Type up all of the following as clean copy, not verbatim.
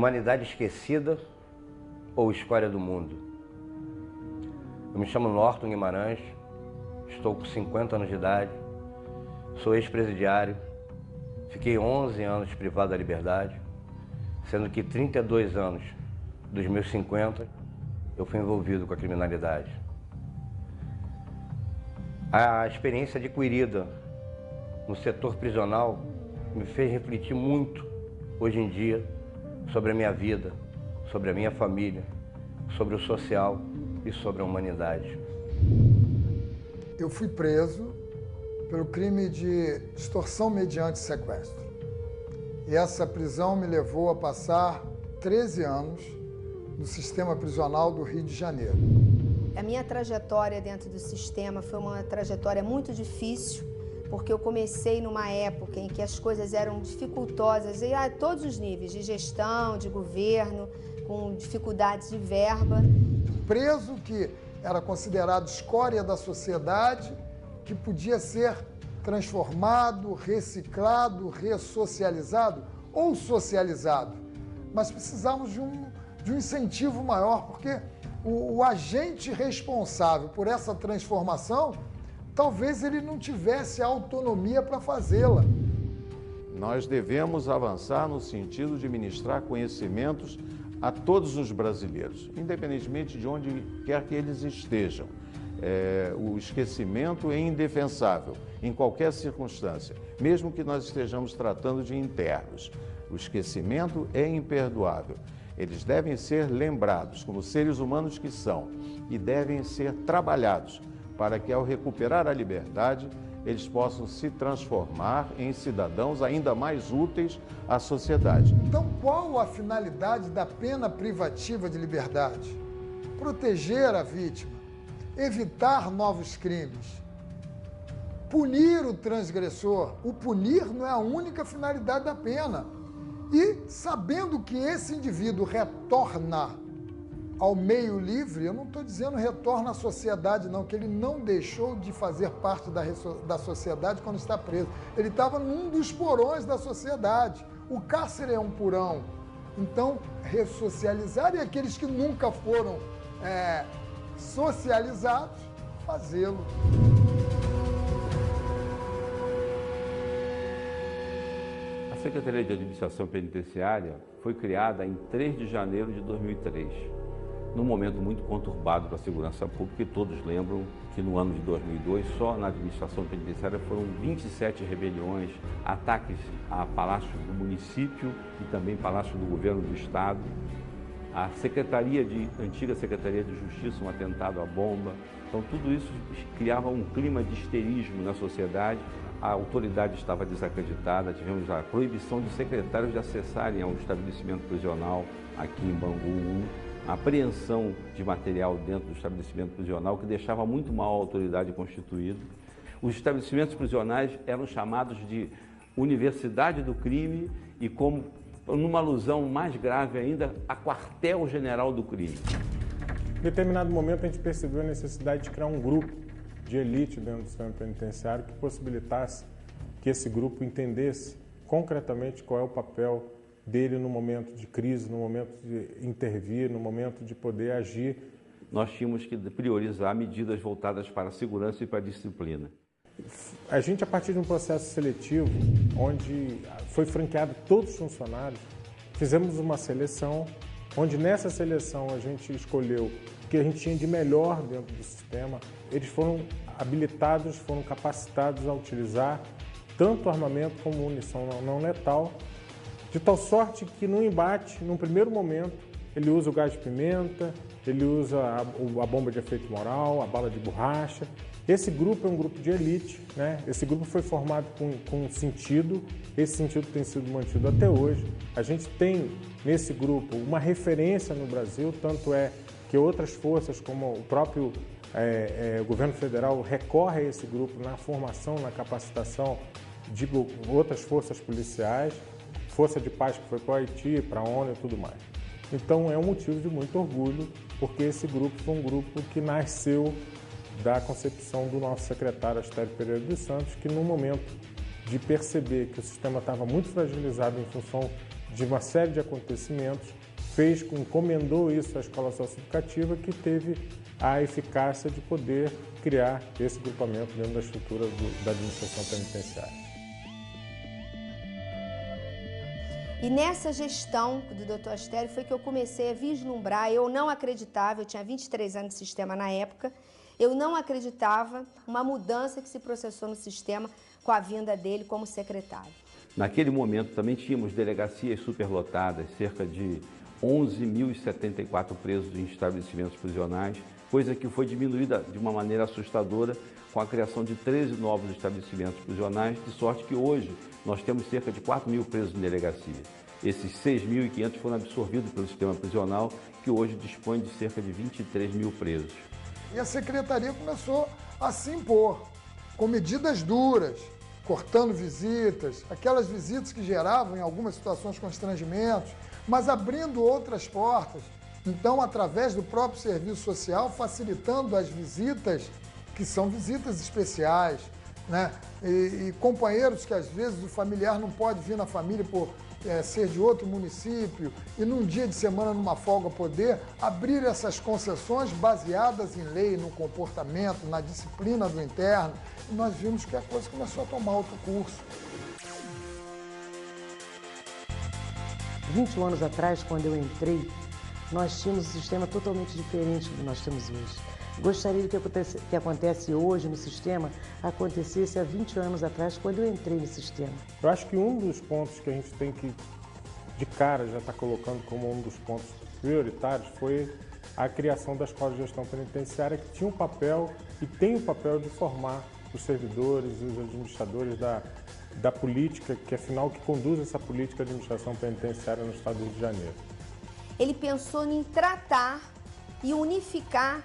Humanidade esquecida ou escória do mundo? Eu me chamo Norton Guimarães, estou com 50 anos de idade, sou ex-presidiário, fiquei 11 anos privado da liberdade, sendo que 32 anos dos meus 50 eu fui envolvido com a criminalidade. A experiência adquirida no setor prisional me fez refletir muito, hoje em dia, sobre a minha vida, sobre a minha família, sobre o social e sobre a humanidade. Eu fui preso pelo crime de extorsão mediante sequestro. E essa prisão me levou a passar 13 anos no sistema prisional do Rio de Janeiro. A minha trajetória dentro do sistema foi uma trajetória muito difícil, porque eu comecei numa época em que as coisas eram dificultosas a todos os níveis, de gestão, de governo, com dificuldades de verba. Preso que era considerado escória da sociedade, que podia ser transformado, reciclado, ressocializado ou socializado. Mas precisávamos de um incentivo maior, porque o agente responsável por essa transformação, talvez ele não tivesse autonomia para fazê-la. Nós devemos avançar no sentido de ministrar conhecimentos a todos os brasileiros, independentemente de onde quer que eles estejam. O esquecimento é indefensável, em qualquer circunstância, mesmo que nós estejamos tratando de internos. O esquecimento é imperdoável. Eles devem ser lembrados como seres humanos que são e devem ser trabalhados para que, ao recuperar a liberdade, eles possam se transformar em cidadãos ainda mais úteis à sociedade. Então, qual a finalidade da pena privativa de liberdade? Proteger a vítima, evitar novos crimes, punir o transgressor. O punir não é a única finalidade da pena. E, sabendo que esse indivíduo retorna ao meio livre, eu não estou dizendo retorna à sociedade, não, que ele não deixou de fazer parte da sociedade quando está preso. Ele estava num dos porões da sociedade. O cárcere é um porão. Então, ressocializar, e aqueles que nunca foram socializados, fazê-lo. A Secretaria de Administração Penitenciária foi criada em 3 de janeiro de 2003, num momento muito conturbado para a segurança pública, e todos lembram que no ano de 2002, só na administração penitenciária foram 27 rebeliões, ataques a palácios do município e também palácios do governo do estado, a antiga Secretaria de Justiça, um atentado à bomba. Então tudo isso criava um clima de histerismo na sociedade. A autoridade estava desacreditada, tivemos a proibição de secretários de acessarem ao estabelecimento prisional aqui em Bangu 1, a apreensão de material dentro do estabelecimento prisional, que deixava muito mal a autoridade constituída. Os estabelecimentos prisionais eram chamados de universidade do crime e, como numa alusão mais grave ainda, a quartel-general do crime. Em determinado momento a gente percebeu a necessidade de criar um grupo de elite dentro do sistema penitenciário que possibilitasse que esse grupo entendesse concretamente qual é o papel dele no momento de crise, no momento de intervir, no momento de poder agir. Nós tínhamos que priorizar medidas voltadas para a segurança e para a disciplina. A gente, a partir de um processo seletivo, onde foi franqueado todos os funcionários, fizemos uma seleção, onde nessa seleção a gente escolheu o que a gente tinha de melhor dentro do sistema. Eles foram habilitados, foram capacitados a utilizar tanto armamento como munição não letal, de tal sorte que no embate, num primeiro momento, ele usa o gás de pimenta, ele usa a bomba de efeito moral, a bala de borracha. Esse grupo é um grupo de elite, né? Esse grupo foi formado com um sentido, esse sentido tem sido mantido até hoje. A gente tem nesse grupo uma referência no Brasil, tanto é que outras forças, como o próprio o governo federal, recorre a esse grupo na formação, na capacitação de outras forças policiais, força de paz que foi para o Haiti, para a ONU e tudo mais. Então é um motivo de muito orgulho, porque esse grupo foi um grupo que nasceu da concepção do nosso secretário Astério Pereira dos Santos, que no momento de perceber que o sistema estava muito fragilizado em função de uma série de acontecimentos, encomendou isso à escola socioeducativa, que teve a eficácia de poder criar esse grupamento dentro da estrutura da administração penitenciária. E nessa gestão do Dr. Astério foi que eu comecei a vislumbrar, eu não acreditava, eu tinha 23 anos de sistema na época, eu não acreditava uma mudança que se processou no sistema com a vinda dele como secretário. Naquele momento também tínhamos delegacias superlotadas, cerca de 11.074 presos em estabelecimentos prisionais, coisa que foi diminuída de uma maneira assustadora com a criação de 13 novos estabelecimentos prisionais, de sorte que hoje nós temos cerca de 4.000 presos em delegacia. Esses 6.500 foram absorvidos pelo sistema prisional, que hoje dispõe de cerca de 23.000 presos. E a secretaria começou a se impor, com medidas duras, cortando visitas, aquelas visitas que geravam em algumas situações constrangimentos, mas abrindo outras portas. Então, através do próprio serviço social, facilitando as visitas, que são visitas especiais, né? E companheiros que às vezes o familiar não pode vir na família por ser de outro município e num dia de semana, numa folga, poder abrir essas concessões baseadas em lei, no comportamento, na disciplina do interno. E nós vimos que a coisa começou a tomar outro curso. 20 anos atrás, quando eu entrei, nós tínhamos um sistema totalmente diferente do que nós temos hoje. Gostaria que o que acontece hoje no sistema acontecesse há 20 anos atrás, quando eu entrei no sistema. Eu acho que um dos pontos que a gente tem que, de cara, já está colocando como um dos pontos prioritários foi a criação da Escola de Gestão Penitenciária, que tinha um papel e tem o papel de formar os servidores e os administradores da política, que afinal que conduz essa política de administração penitenciária no estado do Rio de Janeiro. Ele pensou em tratar e unificar,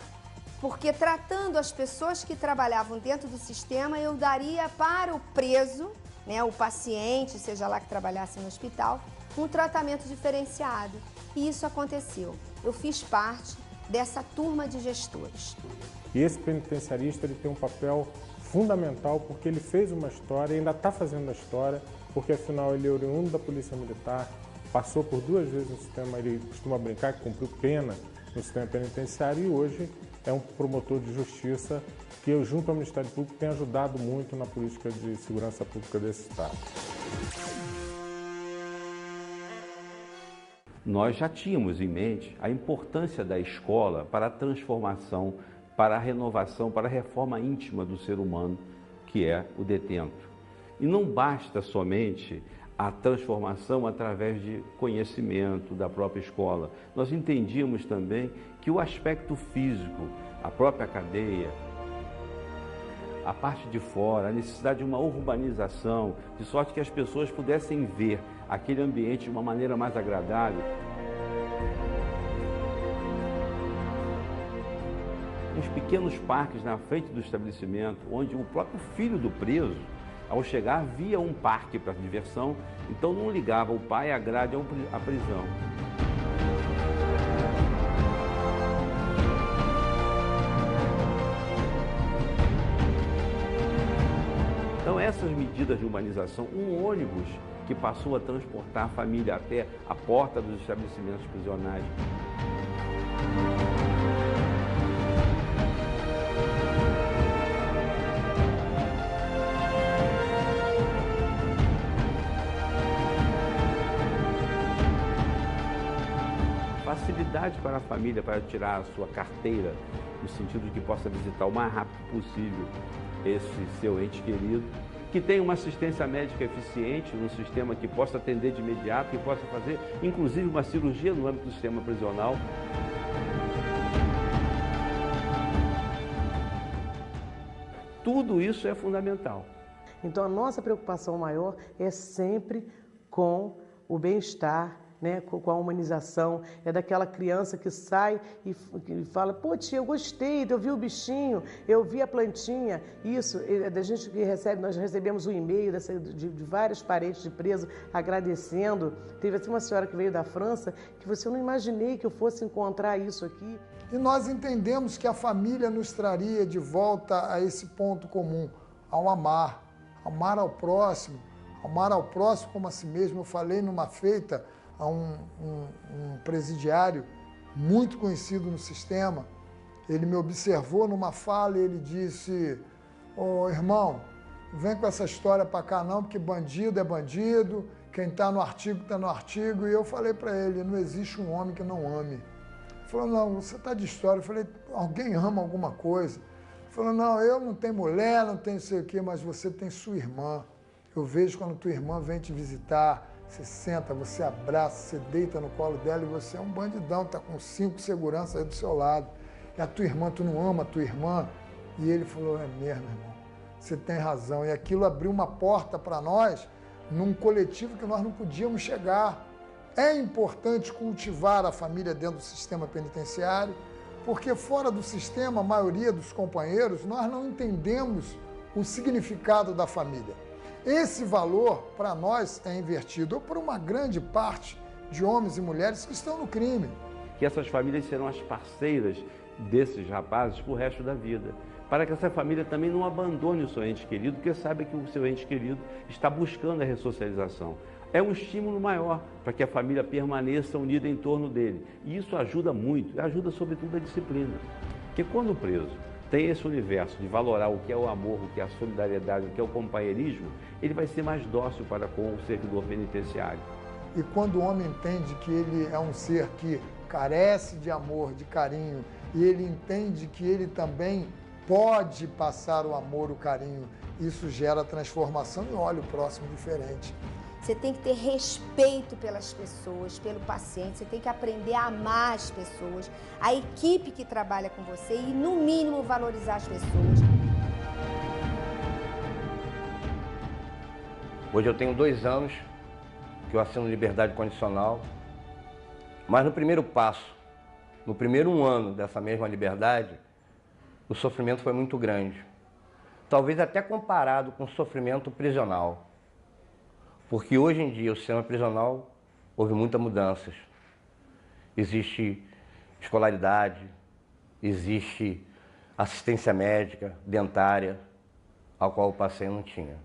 porque tratando as pessoas que trabalhavam dentro do sistema, eu daria para o preso, né, o paciente, seja lá que trabalhasse no hospital, um tratamento diferenciado. E isso aconteceu. Eu fiz parte dessa turma de gestores. E esse penitenciarista, ele tem um papel fundamental, porque ele fez uma história e ainda está fazendo a história, porque afinal ele é oriundo da Polícia Militar, passou por 2 vezes no sistema, ele costuma brincar que cumpriu pena no sistema penitenciário e hoje é um promotor de justiça que eu, junto ao Ministério Público, tem ajudado muito na política de segurança pública desse estado. Nós já tínhamos em mente a importância da escola para a transformação, para a renovação, para a reforma íntima do ser humano, que é o detento. E não basta somente a transformação através de conhecimento da própria escola. Nós entendíamos também que o aspecto físico, a própria cadeia, a parte de fora, a necessidade de uma urbanização, de sorte que as pessoas pudessem ver aquele ambiente de uma maneira mais agradável. Uns pequenos parques na frente do estabelecimento, onde o próprio filho do preso, ao chegar, via um parque para diversão, então não ligava o pai à grade à prisão. Então essas medidas de urbanização, um ônibus que passou a transportar a família até a porta dos estabelecimentos prisionais. Facilidade para a família para tirar a sua carteira, no sentido de que possa visitar o mais rápido possível esse seu ente querido, que tenha uma assistência médica eficiente, num sistema que possa atender de imediato, que possa fazer, inclusive, uma cirurgia no âmbito do sistema prisional. Tudo isso é fundamental. Então, a nossa preocupação maior é sempre com o bem-estar, né, com a humanização, é daquela criança que sai e fala, pô tia, eu gostei, eu vi o bichinho, eu vi a plantinha, isso, da gente que recebe, nós recebemos um e-mail de vários parentes de preso agradecendo, teve assim uma senhora que veio da França, que você, eu não imaginei que eu fosse encontrar isso aqui. E nós entendemos que a família nos traria de volta a esse ponto comum, ao amar ao próximo como a si mesmo. Eu falei numa feita a um presidiário muito conhecido no sistema. Ele me observou numa fala e ele disse: ô irmão, não vem com essa história para cá não, porque bandido é bandido, quem está no artigo está no artigo. E eu falei para ele: não existe um homem que não ame. Ele falou: não, você está de história. Eu falei: alguém ama alguma coisa? Ele falou: não, eu não tenho mulher, não tenho sei o quê, mas você tem sua irmã. Eu vejo quando tua irmã vem te visitar, você senta, você abraça, você deita no colo dela e você é um bandidão, está com 5 seguranças aí do seu lado. E a tua irmã, tu não ama a tua irmã? E ele falou: é mesmo, irmão, você tem razão. E aquilo abriu uma porta para nós, num coletivo que nós não podíamos chegar. É importante cultivar a família dentro do sistema penitenciário, porque fora do sistema, a maioria dos companheiros, nós não entendemos o significado da família. Esse valor, para nós, é invertido por uma grande parte de homens e mulheres que estão no crime. Que essas famílias serão as parceiras desses rapazes para o resto da vida, para que essa família também não abandone o seu ente querido, porque sabe que o seu ente querido está buscando a ressocialização. É um estímulo maior para que a família permaneça unida em torno dele. E isso ajuda muito, ajuda sobretudo a disciplina. Porque quando o preso tem esse universo de valorar o que é o amor, o que é a solidariedade, o que é o companheirismo, ele vai ser mais dócil para com o servidor penitenciário. E quando o homem entende que ele é um ser que carece de amor, de carinho, e ele entende que ele também pode passar o amor, o carinho, isso gera transformação e olha o próximo diferente. Você tem que ter respeito pelas pessoas, pelo paciente, você tem que aprender a amar as pessoas, a equipe que trabalha com você e, no mínimo, valorizar as pessoas. Hoje eu tenho 2 anos que eu assino liberdade condicional, mas no primeiro passo, no primeiro 1 ano dessa mesma liberdade, o sofrimento foi muito grande. Talvez até comparado com o sofrimento prisional. Porque hoje em dia o sistema prisional houve muitas mudanças. Existe escolaridade, existe assistência médica, dentária, ao qual o paciente não tinha.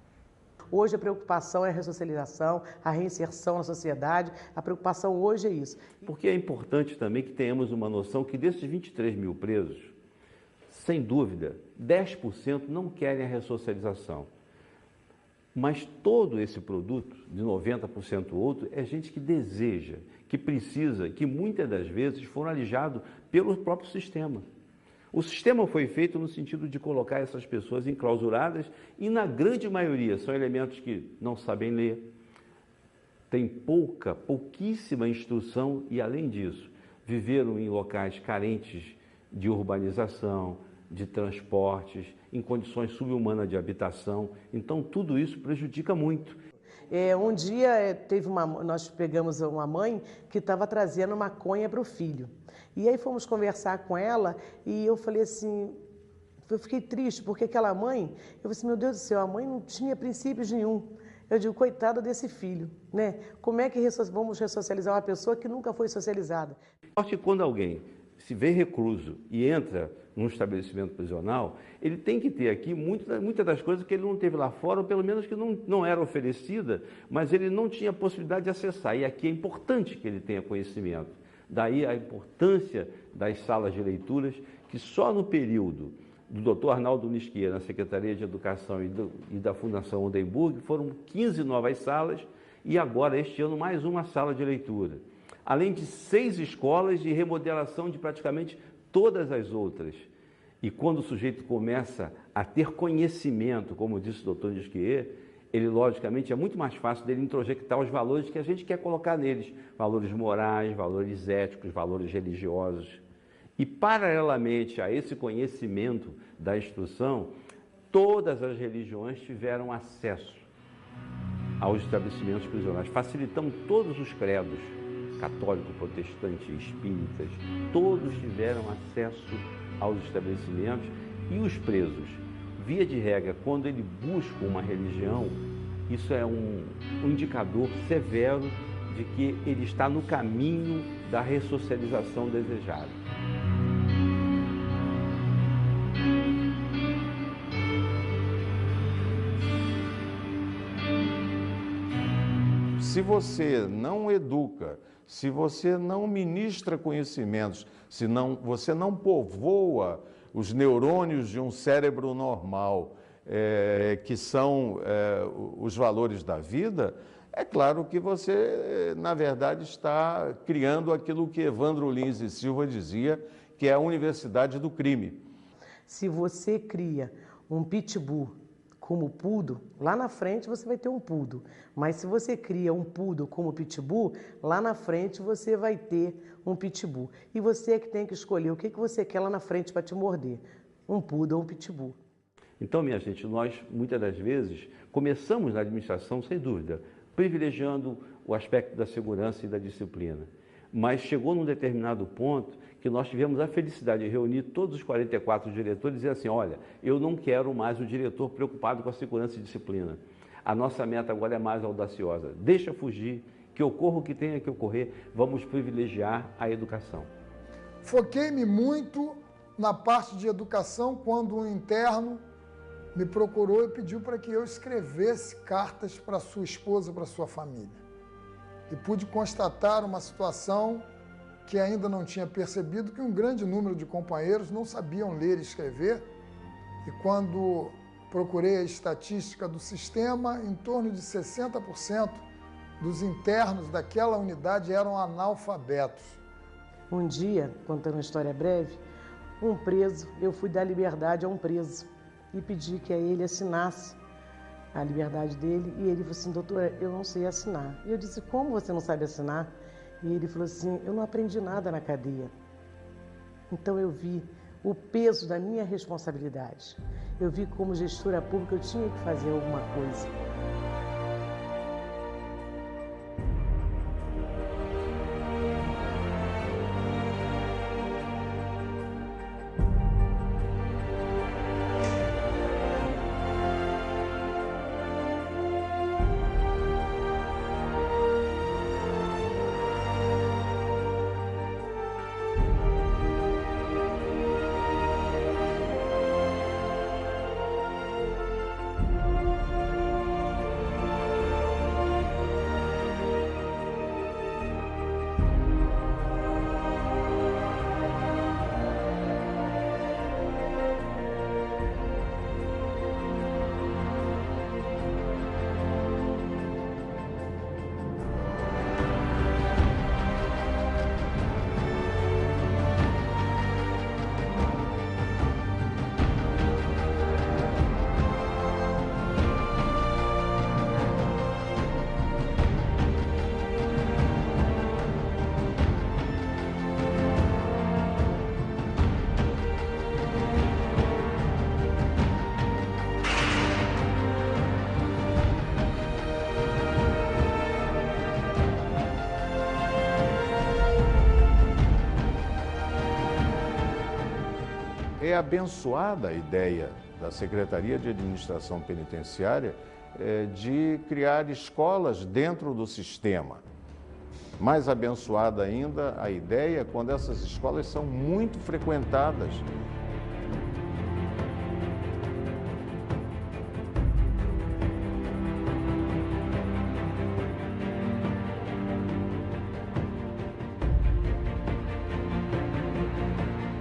Hoje a preocupação é a ressocialização, a reinserção na sociedade. A preocupação hoje é isso. Porque é importante também que tenhamos uma noção que desses 23 mil presos, sem dúvida, 10% não querem a ressocialização. Mas todo esse produto, de 90% outro, é gente que deseja, que precisa, que muitas das vezes foram alijados pelo próprio sistema. O sistema foi feito no sentido de colocar essas pessoas enclausuradas e, na grande maioria, são elementos que não sabem ler, têm pouquíssima instrução e, além disso, viveram em locais carentes de urbanização, de transportes, em condições subhumanas de habitação. Então, tudo isso prejudica muito. Um dia nós pegamos uma mãe que estava trazendo maconha para o filho. E aí fomos conversar com ela e eu falei assim, eu fiquei triste, porque aquela mãe, eu falei assim, meu Deus do céu, a mãe não tinha princípios nenhum. Eu digo, coitada desse filho, né? Como é que vamos ressocializar uma pessoa que nunca foi socializada? Porque quando alguém se vê recluso e entra num estabelecimento prisional, ele tem que ter aqui muitas das coisas que ele não teve lá fora, ou pelo menos que não era oferecida, mas ele não tinha possibilidade de acessar. E aqui é importante que ele tenha conhecimento. Daí a importância das salas de leituras, que só no período do Dr. Arnaldo Nisquier, na Secretaria de Educação e da Fundação Oldenburg, foram 15 novas salas e agora, este ano, mais uma sala de leitura. Além de 6 escolas e remodelação de praticamente todas as outras. E quando o sujeito começa a ter conhecimento, como disse o doutor Nisquier, ele, logicamente, é muito mais fácil dele introjectar os valores que a gente quer colocar neles. Valores morais, valores éticos, valores religiosos. E, paralelamente a esse conhecimento da instrução, todas as religiões tiveram acesso aos estabelecimentos prisionais. Facilitamos todos os credos, católico, protestante, espíritas, todos tiveram acesso aos estabelecimentos e os presos, via de regra, quando ele busca uma religião, isso é um indicador severo de que ele está no caminho da ressocialização desejada. se você não educa, se você não ministra conhecimentos, se você não povoa os neurônios de um cérebro normal, que são os valores da vida, é claro que você, na verdade, está criando aquilo que Evandro Lins e Silva dizia, que é a universidade do crime. Se você cria um pitbull como poodle, lá na frente você vai ter um poodle. Mas se você cria um poodle como pitbull, lá na frente você vai ter um pitbull. E você é que tem que escolher o que você quer lá na frente para te morder, um poodle ou um pitbull. Então, minha gente, nós muitas das vezes começamos na administração, sem dúvida, privilegiando o aspecto da segurança e da disciplina. Mas chegou num determinado ponto que nós tivemos a felicidade de reunir todos os 44 diretores e dizer assim, olha, eu não quero mais o diretor preocupado com a segurança e disciplina. A nossa meta agora é mais audaciosa. Deixa fugir, que ocorra o que tenha que ocorrer, vamos privilegiar a educação. Foquei-me muito na parte de educação quando um interno me procurou e pediu para que eu escrevesse cartas para sua esposa, para sua família. E pude constatar uma situação que ainda não tinha percebido, que um grande número de companheiros não sabiam ler e escrever. E quando procurei a estatística do sistema, em torno de 60% dos internos daquela unidade eram analfabetos. Um dia, contando uma história breve, um preso, eu fui dar liberdade a um preso e pedi que a ele assinasse a liberdade dele, e ele falou assim, doutora, eu não sei assinar. E eu disse, como você não sabe assinar? E ele falou assim, eu não aprendi nada na cadeia. Então eu vi o peso da minha responsabilidade. Eu vi como gestora pública eu tinha que fazer alguma coisa. É abençoada a ideia da Secretaria de Administração Penitenciária de criar escolas dentro do sistema. Mais abençoada ainda a ideia quando essas escolas são muito frequentadas.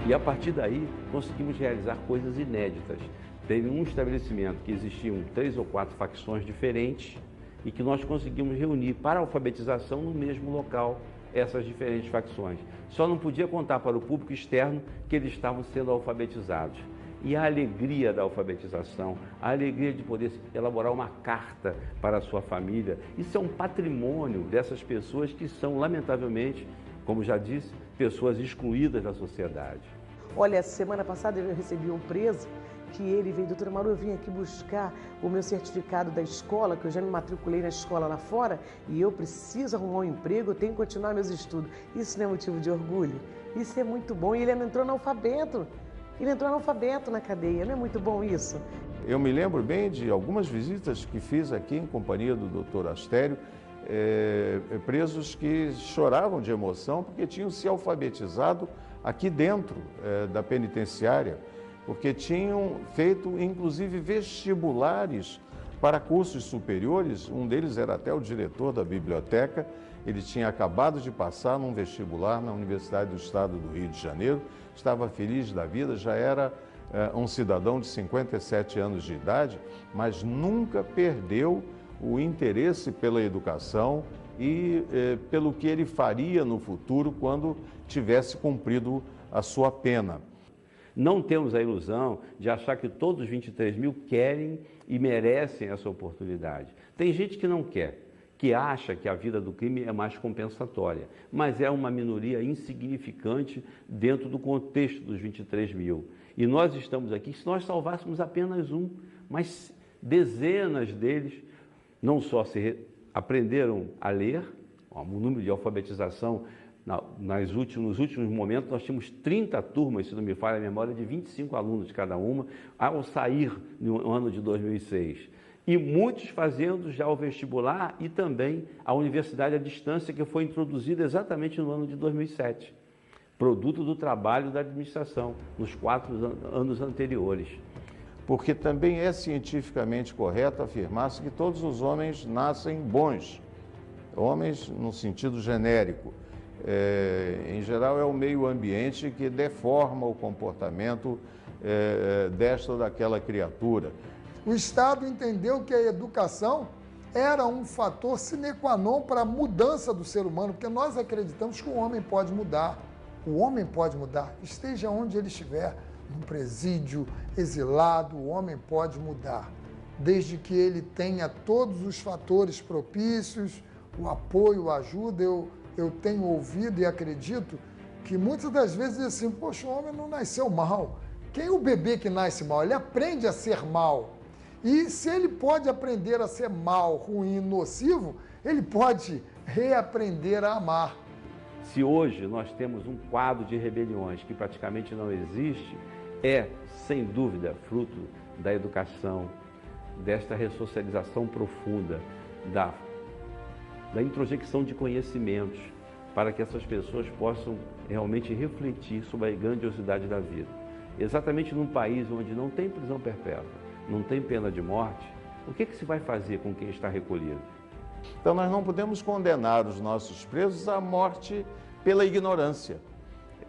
E a partir daí, conseguimos realizar coisas inéditas. Teve um estabelecimento que existiam 3 ou 4 facções diferentes e que nós conseguimos reunir para a alfabetização no mesmo local essas diferentes facções. Só não podia contar para o público externo que eles estavam sendo alfabetizados. E a alegria da alfabetização, a alegria de poder elaborar uma carta para a sua família, isso é um patrimônio dessas pessoas que são, lamentavelmente, como já disse, pessoas excluídas da sociedade. Olha, semana passada eu recebi um preso que ele veio, doutora Maru, eu vim aqui buscar o meu certificado da escola, que eu já me matriculei na escola lá fora e eu preciso arrumar um emprego, eu tenho que continuar meus estudos. Isso não é motivo de orgulho? Isso é muito bom. E ele entrou analfabeto. Ele entrou analfabeto na cadeia. Não é muito bom isso? Eu me lembro bem de algumas visitas que fiz aqui em companhia do doutor Astério, presos que choravam de emoção porque tinham se alfabetizado aqui dentro da penitenciária, porque tinham feito inclusive vestibulares Para cursos superiores, um deles era até o diretor da biblioteca, ele tinha acabado de passar num vestibular na Universidade do Estado do Rio de Janeiro, estava feliz da vida, já era um cidadão de 57 anos de idade, mas nunca perdeu o interesse pela educação e pelo que ele faria no futuro quando tivesse cumprido a sua pena. Não temos a ilusão de achar que todos os 23 mil querem e merecem essa oportunidade. Tem gente que não quer, que acha que a vida do crime é mais compensatória, mas é uma minoria insignificante dentro do contexto dos 23 mil. E nós estamos aqui, se nós salvássemos apenas um, mas dezenas deles não só aprenderam a ler, o número de alfabetização nos últimos momentos, nós tínhamos 30 turmas, se não me falha a memória, de 25 alunos cada uma, ao sair no ano de 2006. E muitos fazendo já o vestibular e também a universidade à distância, que foi introduzida exatamente no ano de 2007, produto do trabalho da administração nos 4 anos anteriores. Porque também é cientificamente correto afirmar-se que todos os homens nascem bons, homens no sentido genérico. Em geral, é o meio ambiente que deforma o comportamento desta ou daquela criatura. O Estado entendeu que a educação era um fator sine qua non para a mudança do ser humano, porque nós acreditamos que o homem pode mudar. O homem pode mudar, esteja onde ele estiver, num presídio, exilado, o homem pode mudar, desde que ele tenha todos os fatores propícios, o apoio, a ajuda. Eu tenho ouvido e acredito que muitas das vezes diz assim, poxa, o homem não nasceu mal. Quem é o bebê que nasce mal? Ele aprende a ser mal. E se ele pode aprender a ser mal, ruim, nocivo, ele pode reaprender a amar. Se hoje nós temos um quadro de rebeliões que praticamente não existe, é, sem dúvida, fruto da educação, desta ressocialização profunda, da introjecção de conhecimentos, para que essas pessoas possam realmente refletir sobre a grandiosidade da vida. Exatamente num país onde não tem prisão perpétua, não tem pena de morte, o que se vai fazer com quem está recolhido? Então nós não podemos condenar os nossos presos à morte pela ignorância.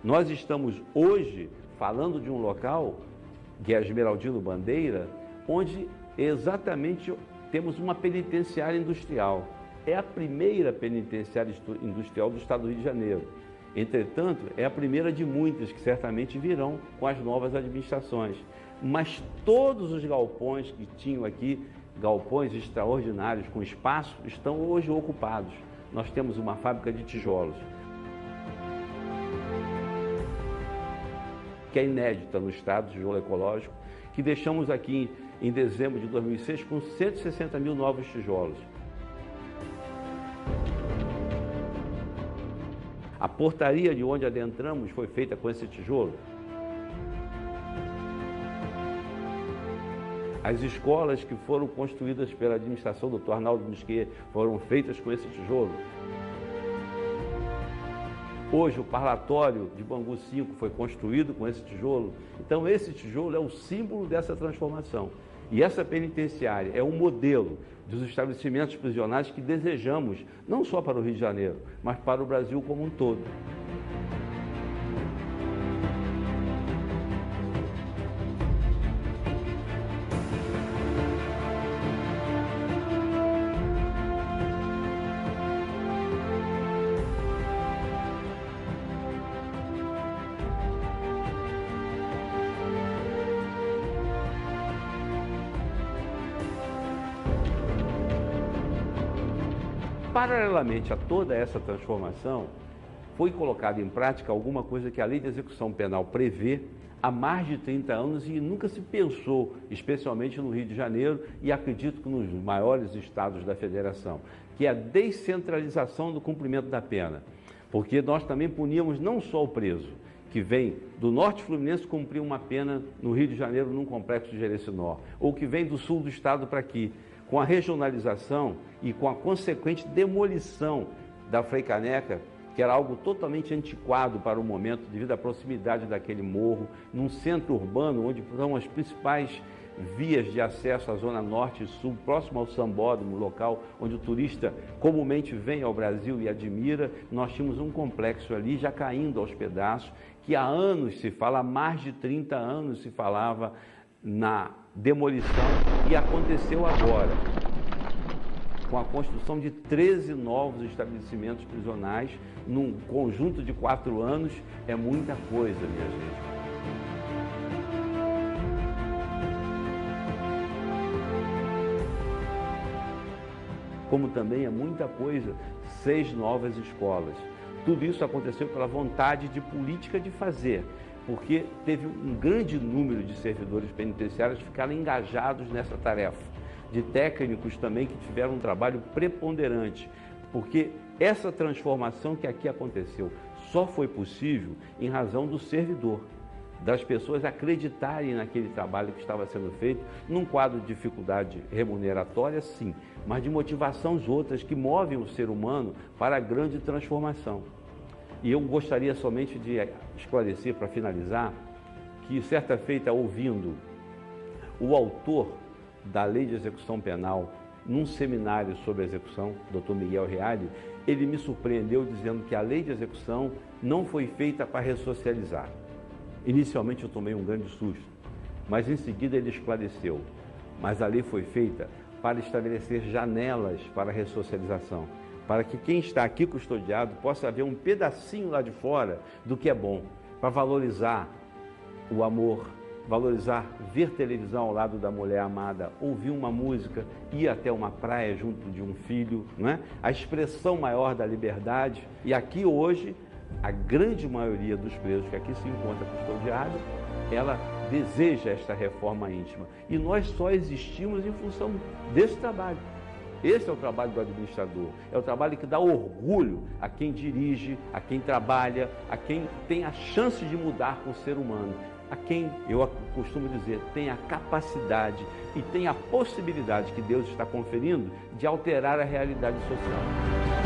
Nós estamos hoje falando de um local, que é a Esmeraldino Bandeira, onde exatamente temos uma penitenciária industrial. É a primeira penitenciária industrial do Estado do Rio de Janeiro. Entretanto, é a primeira de muitas que certamente virão com as novas administrações. Mas todos os galpões que tinham aqui, galpões extraordinários com espaço, estão hoje ocupados. Nós temos uma fábrica de tijolos, que é inédita no estado de tijolo ecológico, que deixamos aqui em dezembro de 2006 com 160 mil novos tijolos. A portaria de onde adentramos foi feita com esse tijolo. As escolas que foram construídas pela administração do Dr. Arnaldo Musquier foram feitas com esse tijolo. Hoje o parlatório de Bangu 5 foi construído com esse tijolo. Então esse tijolo é o símbolo dessa transformação. E essa penitenciária é um modelo dos estabelecimentos prisionais que desejamos, não só para o Rio de Janeiro, mas para o Brasil como um todo. Paralelamente a toda essa transformação, foi colocada em prática alguma coisa que a Lei de Execução Penal prevê há mais de 30 anos e nunca se pensou, especialmente no Rio de Janeiro e acredito que nos maiores estados da Federação, que é a descentralização do cumprimento da pena. Porque nós também puníamos não só o preso, que vem do Norte Fluminense cumprir uma pena no Rio de Janeiro num complexo de Jerecinó, ou que vem do sul do estado para aqui. Com a regionalização e com a consequente demolição da Frei Caneca, que era algo totalmente antiquado para o momento devido à proximidade daquele morro, num centro urbano onde estão as principais vias de acesso à Zona Norte e Sul, próximo ao Sambódromo, local onde o turista comumente vem ao Brasil e admira. Nós tínhamos um complexo ali já caindo aos pedaços, que há anos se fala, há mais de 30 anos se falava na demolição, e aconteceu agora, com a construção de 13 novos estabelecimentos prisionais, num conjunto de 4 anos. É muita coisa, minha gente. Como também é muita coisa, 6 novas escolas. Tudo isso aconteceu pela vontade de política de fazer, porque teve um grande número de servidores penitenciários que ficaram engajados nessa tarefa, de técnicos também que tiveram um trabalho preponderante, porque essa transformação que aqui aconteceu só foi possível em razão do servidor, das pessoas acreditarem naquele trabalho que estava sendo feito, num quadro de dificuldade remuneratória, sim, mas de motivações outras que movem o ser humano para a grande transformação. E eu gostaria somente de esclarecer, para finalizar, que certa feita, ouvindo o autor da Lei de Execução Penal, num seminário sobre execução, Dr. Miguel Reale, ele me surpreendeu dizendo que a Lei de Execução não foi feita para ressocializar. Inicialmente eu tomei um grande susto, mas em seguida ele esclareceu. Mas a lei foi feita para estabelecer janelas para a ressocialização, para que quem está aqui custodiado possa ver um pedacinho lá de fora do que é bom, para valorizar o amor, valorizar ver televisão ao lado da mulher amada, ouvir uma música, ir até uma praia junto de um filho, não é? A expressão maior da liberdade. E aqui hoje, a grande maioria dos presos que aqui se encontra custodiado, ela deseja esta reforma íntima. E nós só existimos em função desse trabalho. Esse é o trabalho do administrador, é o trabalho que dá orgulho a quem dirige, a quem trabalha, a quem tem a chance de mudar com o ser humano, a quem, eu costumo dizer, tem a capacidade e tem a possibilidade que Deus está conferindo de alterar a realidade social.